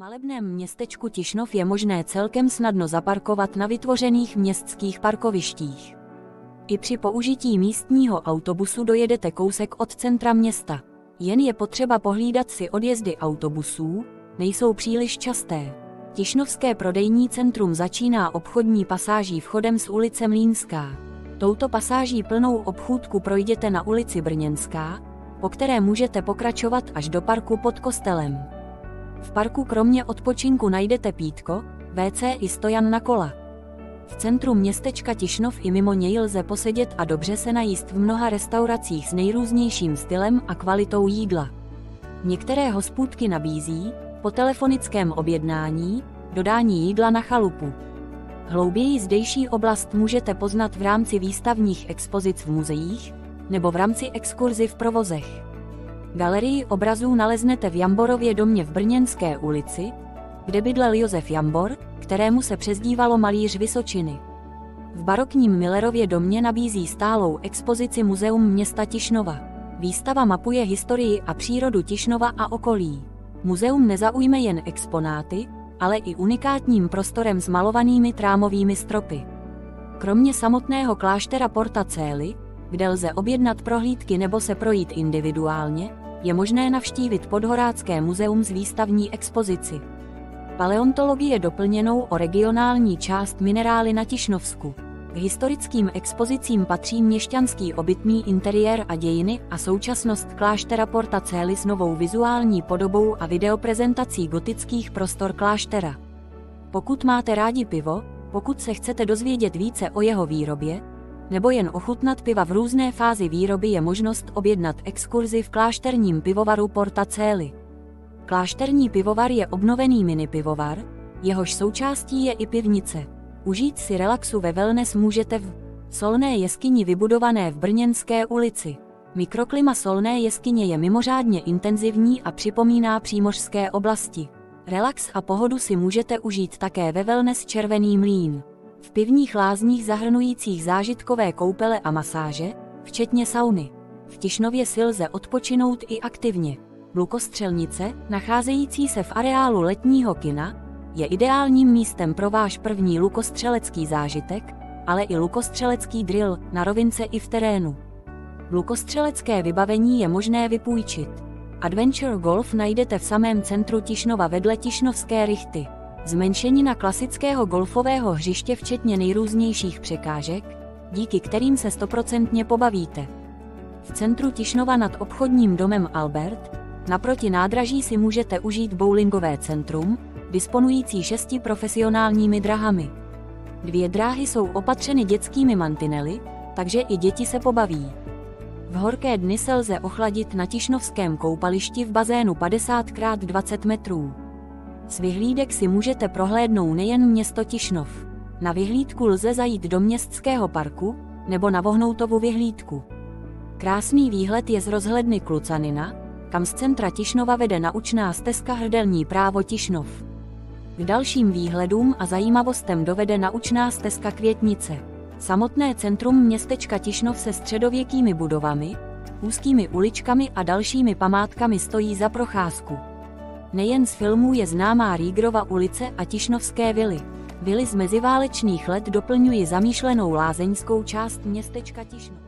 malebném městečku Tišnov je možné celkem snadno zaparkovat na vytvořených městských parkovištích. I při použití místního autobusu dojedete kousek od centra města. Jen je potřeba pohlídat si odjezdy autobusů, nejsou příliš časté. Tišnovské prodejní centrum začíná obchodní pasáží vchodem z ulice Mlýnská. Touto pasáží plnou obchůdku projděte na ulici Brněnská, po které můžete pokračovat až do parku pod kostelem. V parku kromě odpočinku najdete pítko, WC i stojan na kola. V centru městečka Tišnov i mimo něj lze posedět a dobře se najíst v mnoha restauracích s nejrůznějším stylem a kvalitou jídla. Některé hospůdky nabízí, po telefonickém objednání, dodání jídla na chalupu. Hlouběji zdejší oblast můžete poznat v rámci výstavních expozic v muzeích nebo v rámci exkurzi v provozech. Galerii obrazů naleznete v Jamborově domě v Brněnské ulici, kde bydlel Josef Jambor, kterému se přezdívalo Malíř Vysočiny. V barokním Millerově domě nabízí stálou expozici Muzeum města Tišnova. Výstava mapuje historii a přírodu Tišnova a okolí. Muzeum nezaujme jen exponáty, ale i unikátním prostorem s malovanými trámovými stropy. Kromě samotného kláštera Porta Coeli, kde lze objednat prohlídky nebo se projít individuálně, je možné navštívit Podhorácké muzeum s výstavní expozici. Paleontologie doplněnou o regionální část minerály na Tišnovsku. K historickým expozicím patří měšťanský obytný interiér a dějiny a současnost kláštera Porta Coeli s novou vizuální podobou a videoprezentací gotických prostor kláštera. Pokud máte rádi pivo, pokud se chcete dozvědět více o jeho výrobě, nebo jen ochutnat piva v různé fázi výroby, je možnost objednat exkurzi v klášterním pivovaru Porta Coeli. Klášterní pivovar je obnovený mini-pivovar, jehož součástí je i pivnice. Užít si relaxu ve wellness můžete v Solné jeskyni vybudované v Brněnské ulici. Mikroklima Solné jeskyně je mimořádně intenzivní a připomíná přímořské oblasti. Relax a pohodu si můžete užít také ve wellness Červený mlýn. V pivních lázních zahrnujících zážitkové koupele a masáže, včetně sauny. V Tišnově si lze odpočinout i aktivně. Lukostřelnice, nacházející se v areálu letního kina, je ideálním místem pro váš první lukostřelecký zážitek, ale i lukostřelecký drill na rovince i v terénu. Lukostřelecké vybavení je možné vypůjčit. Adventure Golf najdete v samém centru Tišnova vedle Tišnovské rychty. Zmenšenina klasického golfového hřiště včetně nejrůznějších překážek, díky kterým se 100% pobavíte. V centru Tišnova nad obchodním domem Albert, naproti nádraží si můžete užít bowlingové centrum, disponující 6 profesionálními drahami. 2 dráhy jsou opatřeny dětskými mantinely, takže i děti se pobaví. V horké dny se lze ochladit na Tišnovském koupališti v bazénu 50x20 metrů. Z vyhlídek si můžete prohlédnout nejen město Tišnov. Na vyhlídku lze zajít do městského parku nebo na Vohnoutovu vyhlídku. Krásný výhled je z rozhledny Klucanina, kam z centra Tišnova vede naučná stezka Hrdelní právo Tišnov. K dalším výhledům a zajímavostem dovede naučná stezka Květnice. Samotné centrum městečka Tišnov se středověkými budovami, úzkými uličkami a dalšími památkami stojí za procházku. Nejen z filmů je známá Rýgrova ulice a Tišnovské vily. Vily z meziválečných let doplňují zamýšlenou lázeňskou část městečka Tišnov.